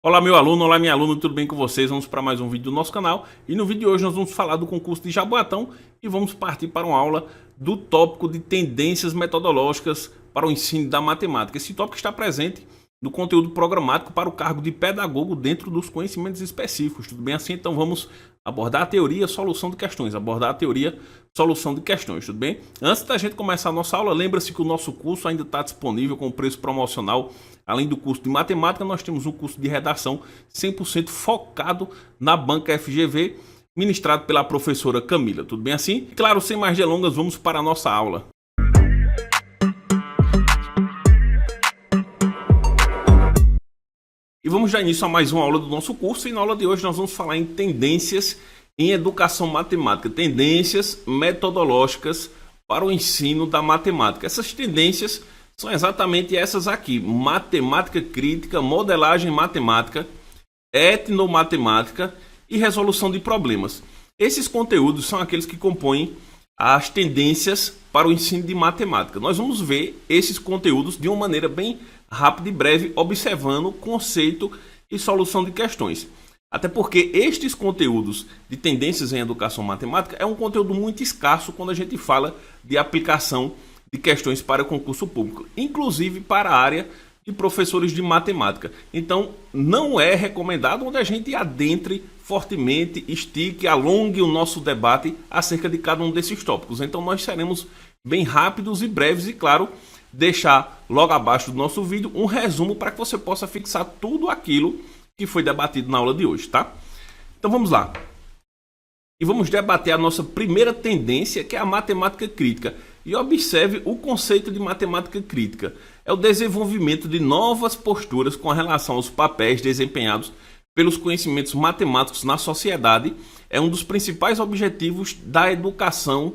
Olá meu aluno, olá minha aluna, tudo bem com vocês? Vamos para mais um vídeo do nosso canal e no vídeo de hoje nós vamos falar do concurso de Jaboatão e vamos partir para uma aula do tópico de tendências metodológicas para o ensino da matemática. Esse tópico está presente no conteúdo programático para o cargo de pedagogo dentro dos conhecimentos específicos, tudo bem assim? Então vamos abordar a teoria, solução de questões, tudo bem? Antes da gente começar a nossa aula, lembra-se que o nosso curso ainda está disponível com preço promocional. Além do curso de matemática, nós temos um curso de redação 100% focado na banca FGV, ministrado pela professora Camila, tudo bem assim? E claro, sem mais delongas, vamos para a nossa aula. E vamos dar início a mais uma aula do nosso curso, e na aula de hoje nós vamos falar em tendências em educação matemática, tendências metodológicas para o ensino da matemática. Essas tendências são exatamente essas aqui: matemática crítica, modelagem matemática, etnomatemática e resolução de problemas. Esses conteúdos são aqueles que compõem as tendências para o ensino de matemática. Nós vamos ver esses conteúdos de uma maneira bem rápida e breve, observando conceito e solução de questões. Até porque estes conteúdos de tendências em educação matemática é um conteúdo muito escasso quando a gente fala de aplicação de questões para o concurso público, inclusive para a área de professores de matemática. Então, não é recomendado onde a gente adentre fortemente, estique, alongue o nosso debate acerca de cada um desses tópicos. Então, nós seremos bem rápidos e breves e, claro, deixar logo abaixo do nosso vídeo um resumo para que você possa fixar tudo aquilo que foi debatido na aula de hoje, tá? Então, vamos lá. E vamos debater a nossa primeira tendência, que é a matemática crítica. E observe o conceito de matemática crítica. É o desenvolvimento de novas posturas com relação aos papéis desempenhados pelos conhecimentos matemáticos na sociedade. É um dos principais objetivos da educação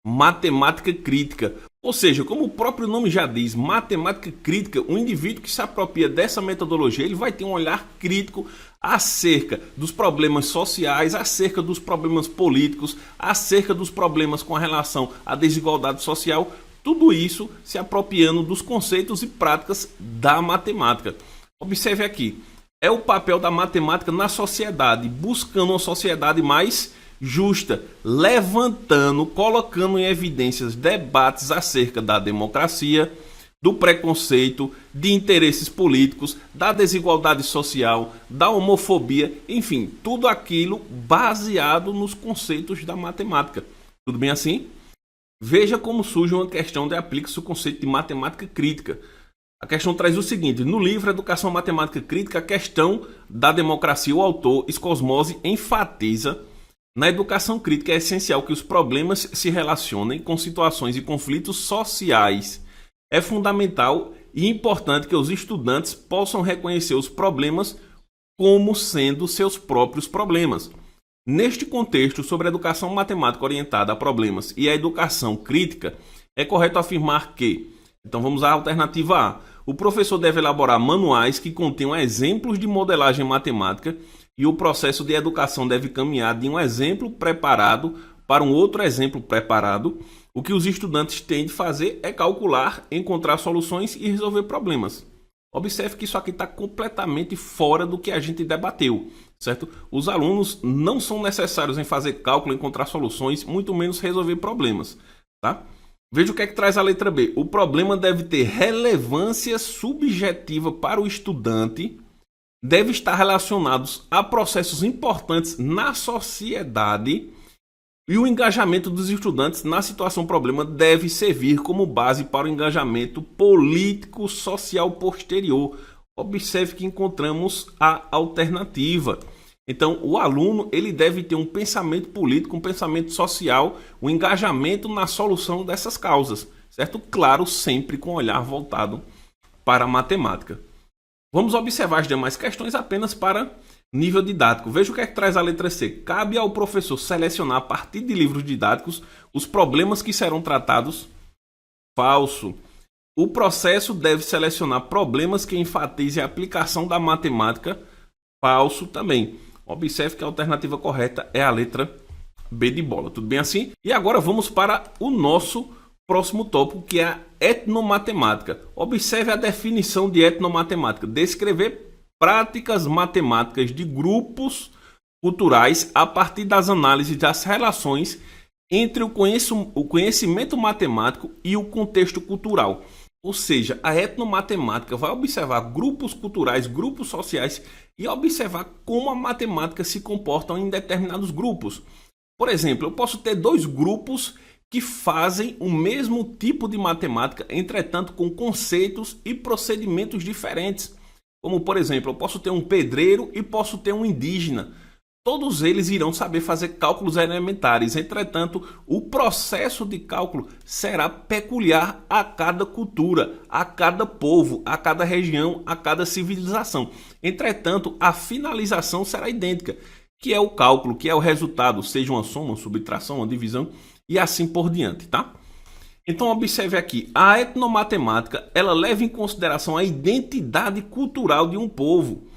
matemática crítica. Ou seja, como o próprio nome já diz, matemática crítica, o indivíduo que se apropria dessa metodologia, ele vai ter um olhar crítico acerca dos problemas sociais, acerca dos problemas políticos, acerca dos problemas com relação à desigualdade social, tudo isso se apropriando dos conceitos e práticas da matemática. Observe aqui, é o papel da matemática na sociedade, buscando uma sociedade mais justa, levantando, colocando em evidências debates acerca da democracia, do preconceito, de interesses políticos, da desigualdade social, da homofobia, enfim, tudo aquilo baseado nos conceitos da matemática. Tudo bem assim? Veja como surge uma questão de aplica-se o conceito de matemática crítica. A questão traz o seguinte: no livro Educação Matemática Crítica, a questão da democracia, o autor Skosmose enfatiza: na educação crítica é essencial que os problemas se relacionem com situações e conflitos sociais. É fundamental e importante que os estudantes possam reconhecer os problemas como sendo seus próprios problemas. Neste contexto, sobre a educação matemática orientada a problemas e a educação crítica, é correto afirmar que, então vamos à alternativa A, o professor deve elaborar manuais que contenham exemplos de modelagem matemática e o processo de educação deve caminhar de um exemplo preparado para um outro exemplo preparado. O que os estudantes têm de fazer é calcular, encontrar soluções e resolver problemas. Observe que isso aqui está completamente fora do que a gente debateu, certo? Os alunos não são necessários em fazer cálculo, encontrar soluções, muito menos resolver problemas, tá? Veja o que é que traz a letra B. O problema deve ter relevância subjetiva para o estudante, deve estar relacionados a processos importantes na sociedade e o engajamento dos estudantes na situação problema deve servir como base para o engajamento político-social posterior. Observe que encontramos a alternativa. Então, o aluno ele deve ter um pensamento político, um pensamento social, um engajamento na solução dessas causas, certo? Claro, sempre com o olhar voltado para a matemática. Vamos observar as demais questões apenas para nível didático. Veja o que é que traz a letra C. Cabe ao professor selecionar a partir de livros didáticos os problemas que serão tratados. Falso. O processo deve selecionar problemas que enfatizem a aplicação da matemática. Falso também. Observe que a alternativa correta é a letra B de bola. Tudo bem assim? E agora vamos para o nosso próximo tópico, que é a etnomatemática. Observe a definição de etnomatemática: descrever práticas matemáticas de grupos culturais a partir das análises das relações entre o conhecimento matemático e o contexto cultural. Ou seja, a etnomatemática vai observar grupos culturais, grupos sociais e observar como a matemática se comporta em determinados grupos. Por exemplo, eu posso ter dois grupos que fazem o mesmo tipo de matemática, entretanto com conceitos e procedimentos diferentes. Como, por exemplo, eu posso ter um pedreiro e posso ter um indígena. Todos eles irão saber fazer cálculos elementares, entretanto, o processo de cálculo será peculiar a cada cultura, a cada povo, a cada região, a cada civilização. Entretanto, a finalização será idêntica, que é o cálculo, que é o resultado, seja uma soma, uma subtração, uma divisão e assim por diante, tá? Então observe aqui, a etnomatemática, ela leva em consideração a identidade cultural de um povo,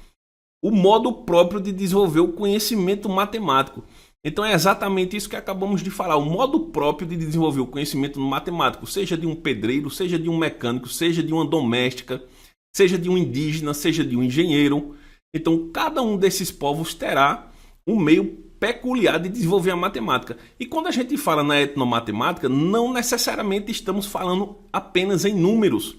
o modo próprio de desenvolver o conhecimento matemático. Então é exatamente isso que acabamos de falar, o modo próprio de desenvolver o conhecimento matemático, seja de um pedreiro, seja de um mecânico, seja de uma doméstica, seja de um indígena, seja de um engenheiro. Então cada um desses povos terá um meio peculiar de desenvolver a matemática. E quando a gente fala na etnomatemática, não necessariamente estamos falando apenas em números.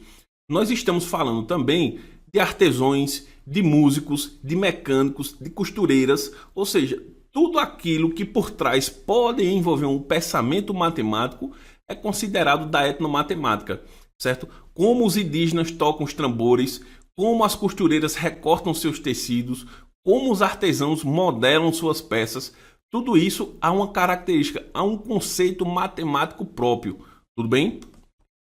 Nós estamos falando também de artesãos, de músicos, de mecânicos, de costureiras, ou seja, tudo aquilo que por trás pode envolver um pensamento matemático é considerado da etnomatemática, certo? Como os indígenas tocam os tambores, como as costureiras recortam seus tecidos, como os artesãos modelam suas peças, tudo isso há uma característica, há um conceito matemático próprio, tudo bem?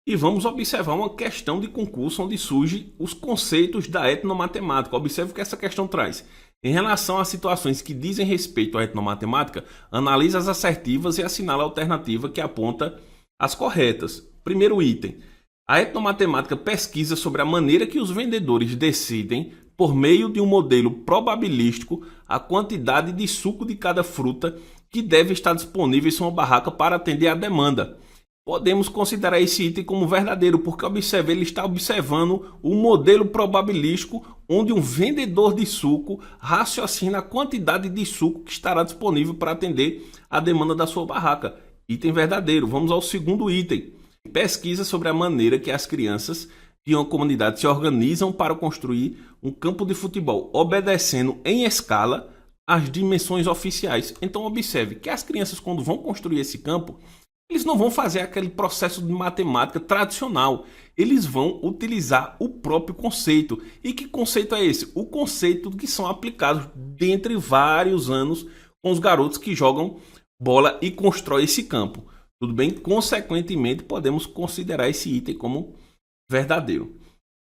E vamos observar uma questão de concurso onde surgem os conceitos da etnomatemática. Observe o que essa questão traz. Em relação às situações que dizem respeito à etnomatemática, analisa as assertivas e assinala a alternativa que aponta as corretas. Primeiro item. A etnomatemática pesquisa sobre a maneira que os vendedores decidem, por meio de um modelo probabilístico, a quantidade de suco de cada fruta que deve estar disponível em sua barraca para atender à demanda. Podemos considerar esse item como verdadeiro, porque observe, ele está observando um modelo probabilístico onde um vendedor de suco raciocina a quantidade de suco que estará disponível para atender a demanda da sua barraca. Item verdadeiro. Vamos ao segundo item. Pesquisa sobre a maneira que as crianças de uma comunidade se organizam para construir um campo de futebol, obedecendo em escala as dimensões oficiais. Então observe que as crianças, quando vão construir esse campo, eles não vão fazer aquele processo de matemática tradicional. Eles vão utilizar o próprio conceito. E que conceito é esse? O conceito que são aplicados dentre vários anos com os garotos que jogam bola e constroem esse campo. Tudo bem? Consequentemente, podemos considerar esse item como verdadeiro.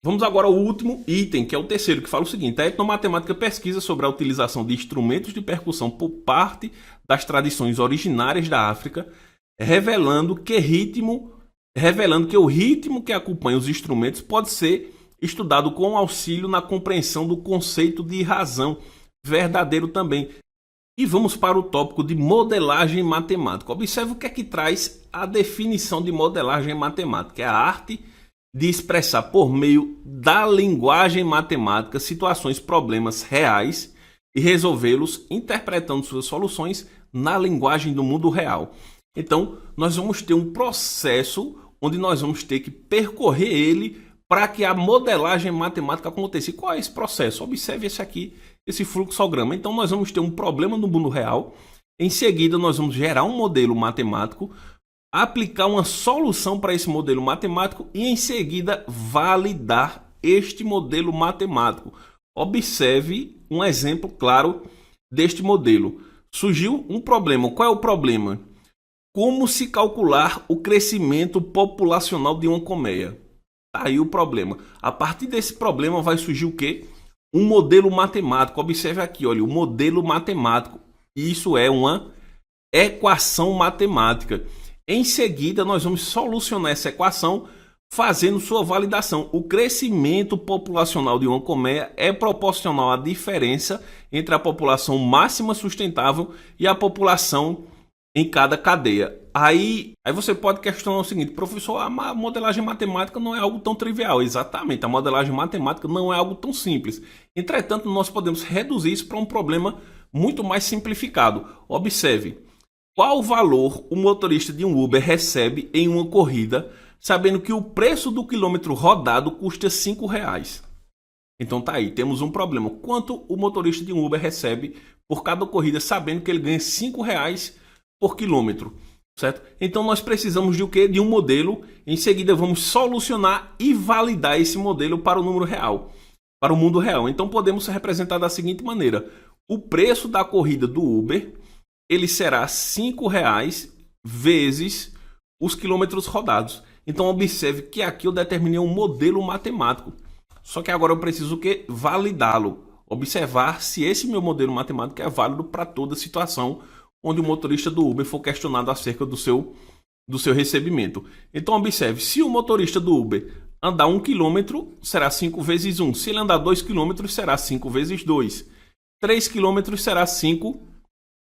Vamos agora ao último item, que é o terceiro, que fala o seguinte: a etnomatemática pesquisa sobre a utilização de instrumentos de percussão por parte das tradições originárias da África, revelando que o ritmo que acompanha os instrumentos pode ser estudado com auxílio na compreensão do conceito de razão, verdadeiro também. E vamos para o tópico de modelagem matemática. Observe o que é que traz a definição de modelagem matemática. É a arte de expressar por meio da linguagem matemática situações, problemas reais e resolvê-los interpretando suas soluções na linguagem do mundo real. Então, nós vamos ter um processo onde nós vamos ter que percorrer ele para que a modelagem matemática aconteça. E qual é esse processo? Observe esse aqui, esse fluxograma. Então, nós vamos ter um problema no mundo real. Em seguida, nós vamos gerar um modelo matemático, aplicar uma solução para esse modelo matemático e, em seguida, validar este modelo matemático. Observe um exemplo claro deste modelo. Surgiu um problema. Qual é o problema? Como se calcular o crescimento populacional de uma colmeia? Tá aí o problema. A partir desse problema vai surgir o quê? Um modelo matemático. Observe aqui, olha, o modelo matemático. Isso é uma equação matemática. Em seguida, nós vamos solucionar essa equação fazendo sua validação. O crescimento populacional de uma colmeia é proporcional à diferença entre a população máxima sustentável e a população em cada cadeia. Aí você pode questionar o seguinte: professor, a modelagem matemática não é algo tão trivial. Exatamente, a modelagem matemática não é algo tão simples. Entretanto, nós podemos reduzir isso para um problema muito mais simplificado. Observe, qual valor o motorista de um Uber recebe em uma corrida, sabendo que o preço do quilômetro rodado custa R$5? Então tá aí, temos um problema. Quanto o motorista de um Uber recebe por cada corrida, sabendo que ele ganha R$5 por quilômetro, certo? Então nós precisamos de o quê? De um modelo. Em seguida vamos solucionar e validar esse modelo para o número real, para o mundo real. Então podemos representar da seguinte maneira: o preço da corrida do Uber, ele será R$5 vezes os quilômetros rodados. Então observe que aqui eu determinei um modelo matemático. Só que agora eu preciso o quê? Validá-lo. Observar se esse meu modelo matemático é válido para toda situação onde o motorista do Uber for questionado acerca do seu recebimento. Então observe, se o motorista do Uber andar 1 km, será 5 vezes 1. Se ele andar 2 km, será 5 vezes 2. 3 km será 5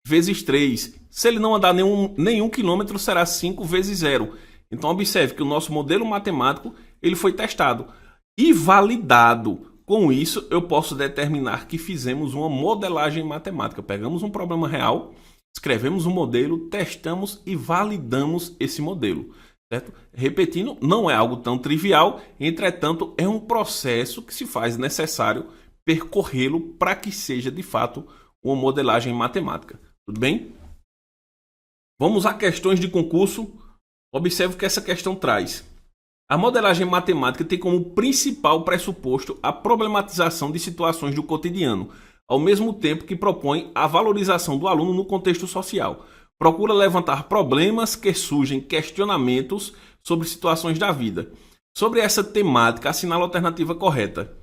vezes 3. Se ele não andar nenhum quilômetro, será 5 vezes 0. Então observe que o nosso modelo matemático ele foi testado e validado. Com isso, eu posso determinar que fizemos uma modelagem matemática. Pegamos um problema real, escrevemos um modelo, testamos e validamos esse modelo. Certo? Repetindo, não é algo tão trivial, entretanto, é um processo que se faz necessário percorrê-lo para que seja de fato uma modelagem matemática. Tudo bem? Vamos a questões de concurso. Observe o que essa questão traz. A modelagem matemática tem como principal pressuposto a problematização de situações do cotidiano, ao mesmo tempo que propõe a valorização do aluno no contexto social. Procura levantar problemas que surgem questionamentos sobre situações da vida. Sobre essa temática, assinala a alternativa correta.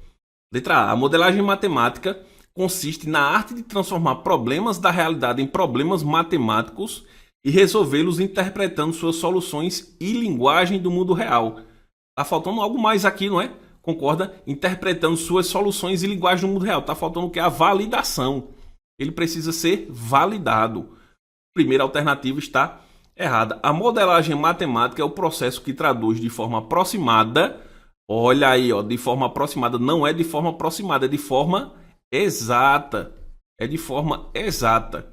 Letra A. A modelagem matemática consiste na arte de transformar problemas da realidade em problemas matemáticos e resolvê-los interpretando suas soluções e linguagem do mundo real. Tá faltando algo mais aqui, não é? Concorda? Interpretando suas soluções e linguagem do mundo real. Tá faltando o que? A validação. Ele precisa ser validado. A primeira alternativa está errada. A modelagem matemática é o processo que traduz de forma aproximada. Olha aí, ó, de forma aproximada. Não é de forma aproximada, é de forma exata. É de forma exata.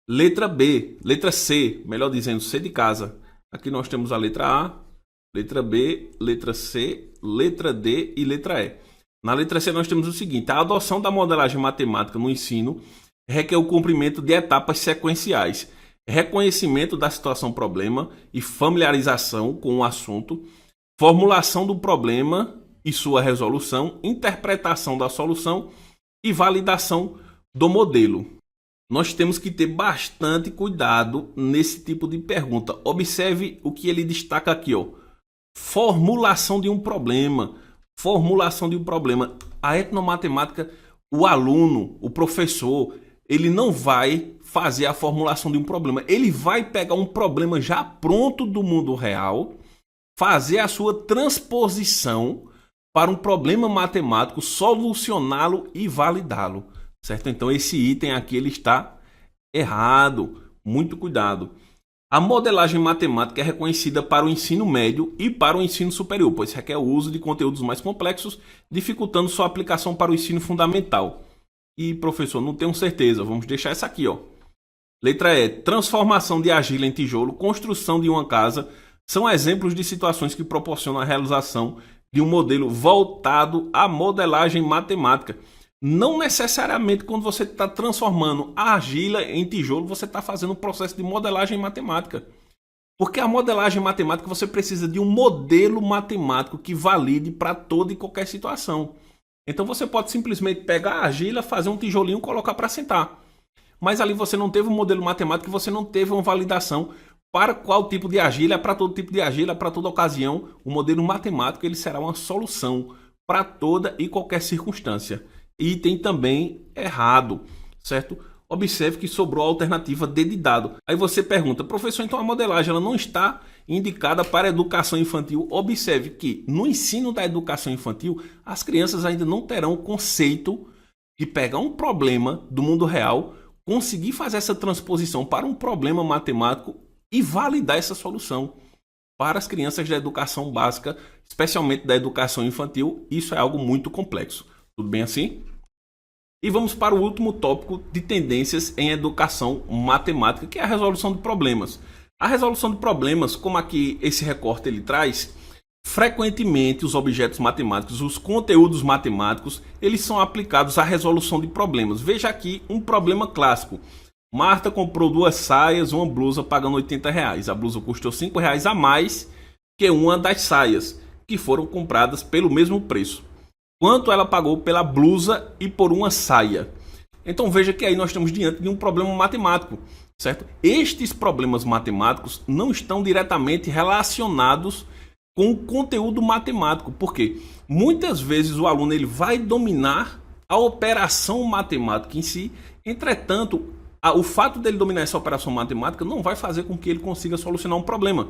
Letra B, letra C, melhor dizendo, C de casa. Aqui nós temos a letra A, letra B, letra C, letra D e letra E. Na letra C nós temos o seguinte: a adoção da modelagem matemática no ensino requer o cumprimento de etapas sequenciais, reconhecimento da situação problema e familiarização com o assunto, formulação do problema e sua resolução, interpretação da solução e validação do modelo. Nós temos que ter bastante cuidado nesse tipo de pergunta. Observe o que ele destaca aqui, ó. Formulação de um problema. Formulação de um problema. A etnomatemática, o aluno, o professor, ele não vai fazer a formulação de um problema. Ele vai pegar um problema já pronto do mundo real, fazer a sua transposição para um problema matemático, solucioná-lo e validá-lo. Certo? Então esse item aqui ele está errado. Muito cuidado. A modelagem matemática é reconhecida para o ensino médio e para o ensino superior, pois requer o uso de conteúdos mais complexos, dificultando sua aplicação para o ensino fundamental. E, professor, não tenho certeza. Vamos deixar essa aqui, ó. Letra E. Transformação de argila em tijolo, construção de uma casa, são exemplos de situações que proporcionam a realização de um modelo voltado à modelagem matemática. Não necessariamente quando você está transformando a argila em tijolo, você está fazendo um processo de modelagem matemática. Porque a modelagem matemática você precisa de um modelo matemático que valide para toda e qualquer situação. Então você pode simplesmente pegar a argila, fazer um tijolinho e colocar para sentar. Mas ali você não teve um modelo matemático, você não teve uma validação para qual tipo de argila, para todo tipo de argila, para toda ocasião. O modelo matemático ele será uma solução para toda e qualquer circunstância. Item também errado, certo? Observe que sobrou a alternativa D de dado. Aí você pergunta, professor, então a modelagem ela não está indicada para a educação infantil? Observe que no ensino da educação infantil, as crianças ainda não terão o conceito de pegar um problema do mundo real, conseguir fazer essa transposição para um problema matemático e validar essa solução para as crianças da educação básica, especialmente da educação infantil. Isso é algo muito complexo. Tudo bem assim? E vamos para o último tópico de tendências em educação matemática, que é a resolução de problemas. A resolução de problemas, como aqui esse recorte ele traz, frequentemente os objetos matemáticos, os conteúdos matemáticos, eles são aplicados à resolução de problemas. Veja aqui um problema clássico. Marta comprou 2 saias, uma blusa pagando R$80. A blusa custou R$5 a mais que uma das saias, que foram compradas pelo mesmo preço. Quanto ela pagou pela blusa e por uma saia? Então veja que aí nós estamos diante de um problema matemático, certo? Estes problemas matemáticos não estão diretamente relacionados com o conteúdo matemático, porque muitas vezes o aluno ele vai dominar a operação matemática em si, entretanto, o fato dele dominar essa operação matemática não vai fazer com que ele consiga solucionar um problema.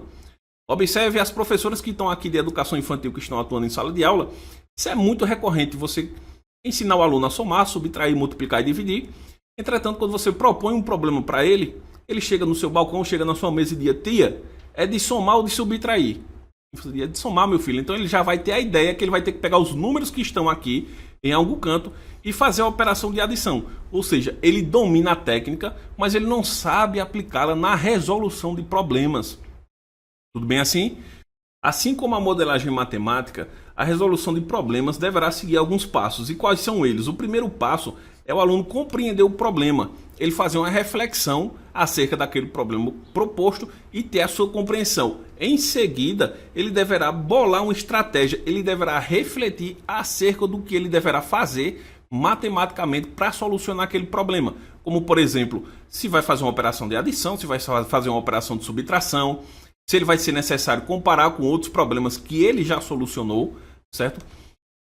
Observe as professoras que estão aqui de educação infantil, que estão atuando em sala de aula. Isso é muito recorrente, você ensinar o aluno a somar, subtrair, multiplicar e dividir. Entretanto, quando você propõe um problema para ele, ele chega no seu balcão, chega na sua mesa e diz: tia, é de somar ou de subtrair? É de somar, meu filho. Então ele já vai ter a ideia que ele vai ter que pegar os números que estão aqui em algum canto e fazer a operação de adição. Ou seja, ele domina a técnica, mas ele não sabe aplicá-la na resolução de problemas. Tudo bem assim? Assim como a modelagem matemática, a resolução de problemas deverá seguir alguns passos. E quais são eles? O primeiro passo é o aluno compreender o problema, ele fazer uma reflexão acerca daquele problema proposto e ter a sua compreensão. Em seguida, ele deverá bolar uma estratégia, ele deverá refletir acerca do que ele deverá fazer matematicamente para solucionar aquele problema. Como, por exemplo, se vai fazer uma operação de adição, se vai fazer uma operação de subtração, se ele vai ser necessário comparar com outros problemas que ele já solucionou, certo?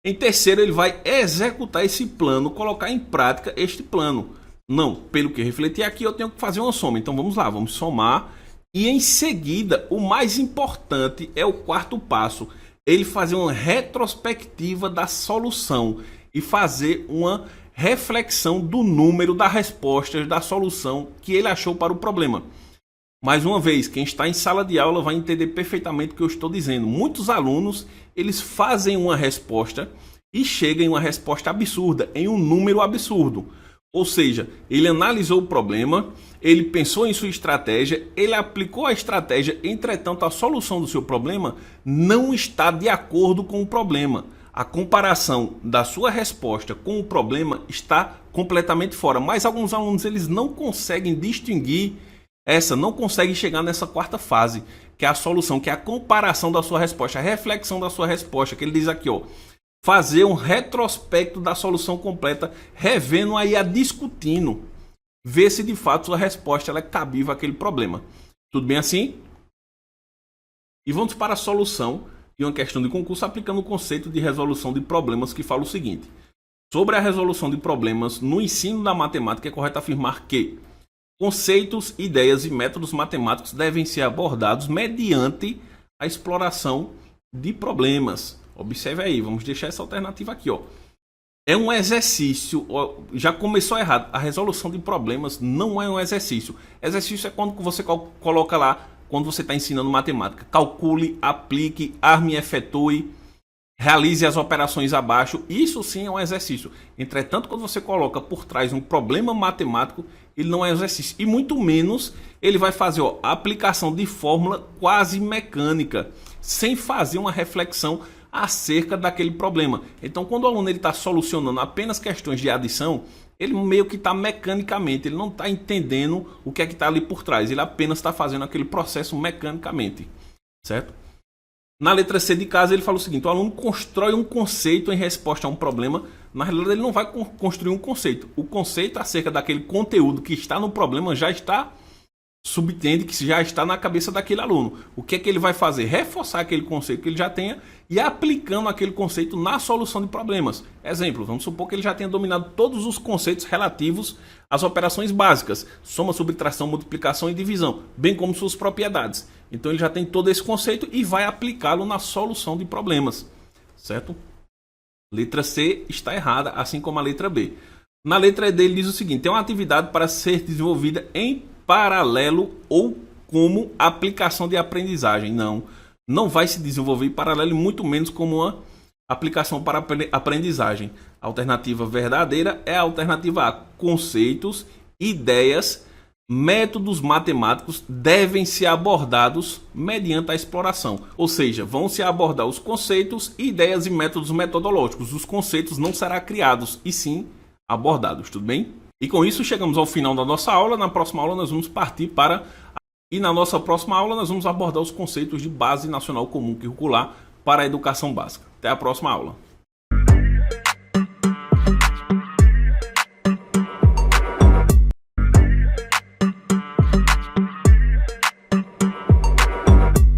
Em terceiro, ele vai executar esse plano, colocar em prática este plano. Não, pelo que refletir aqui, eu tenho que fazer uma soma. Então vamos lá, vamos somar. E em seguida, o mais importante é o quarto passo. Ele fazer uma retrospectiva da solução e fazer uma reflexão do número das respostas da solução que ele achou para o problema. Mais uma vez, quem está em sala de aula vai entender perfeitamente o que eu estou dizendo. Muitos alunos, eles fazem uma resposta e chegam em uma resposta absurda, em um número absurdo. Ou seja, ele analisou o problema, ele pensou em sua estratégia, ele aplicou a estratégia, entretanto a solução do seu problema não está de acordo com o problema. A comparação da sua resposta com o problema está completamente fora. Mas alguns alunos eles não conseguem distinguir não consegue chegar nessa quarta fase, que é a solução, que é a comparação da sua resposta, a reflexão da sua resposta, que ele diz aqui, ó, fazer um retrospecto da solução completa, revendo aí discutindo, ver se de fato sua resposta ela é cabível àquele problema. Tudo bem assim? E vamos para a solução de uma questão de concurso aplicando o conceito de resolução de problemas, que fala o seguinte: sobre a resolução de problemas no ensino da matemática, é correto afirmar que conceitos, ideias e métodos matemáticos devem ser abordados mediante a exploração de problemas. Observe aí, vamos deixar essa alternativa aqui, ó. É um exercício, ó, já começou errado. A resolução de problemas não é um exercício. Exercício é quando você coloca lá, quando você está ensinando matemática. Calcule, aplique, arme e efetue, realize as operações abaixo. Isso sim é um exercício. Entretanto, quando você coloca por trás um problema matemático, ele não é um exercício. E muito menos ele vai fazer a aplicação de fórmula quase mecânica, sem fazer uma reflexão acerca daquele problema. Então, quando o aluno está solucionando apenas questões de adição, ele meio que está mecanicamente, ele não está entendendo o que é que está ali por trás. Ele apenas está fazendo aquele processo mecanicamente, certo? Na letra C de casa, ele fala o seguinte: o aluno constrói um conceito em resposta a um problema. Na realidade, ele não vai construir um conceito. O conceito acerca daquele conteúdo que está no problema já está, subtende que já está na cabeça daquele aluno. O que é que ele vai fazer? Reforçar aquele conceito que ele já tenha e aplicando aquele conceito na solução de problemas. Exemplo, vamos supor que ele já tenha dominado todos os conceitos relativos às operações básicas: soma, subtração, multiplicação e divisão, bem como suas propriedades. Então ele já tem todo esse conceito e vai aplicá-lo na solução de problemas, certo? Letra C está errada, assim como a letra B. Na letra D ele diz o seguinte: é uma atividade para ser desenvolvida em paralelo ou como aplicação de aprendizagem. Não vai se desenvolver em paralelo e muito menos como uma aplicação para aprendizagem. A alternativa verdadeira é a alternativa A. Conceitos, ideias, métodos matemáticos devem ser abordados mediante a exploração. Ou seja, vão se abordar os conceitos, ideias e métodos metodológicos. Os conceitos não serão criados, e sim abordados, tudo bem? E com isso chegamos ao final da nossa aula. Na próxima aula nós vamos partir para... E na nossa próxima aula nós vamos abordar os conceitos de Base Nacional Comum Curricular para a Educação Básica. Até a próxima aula.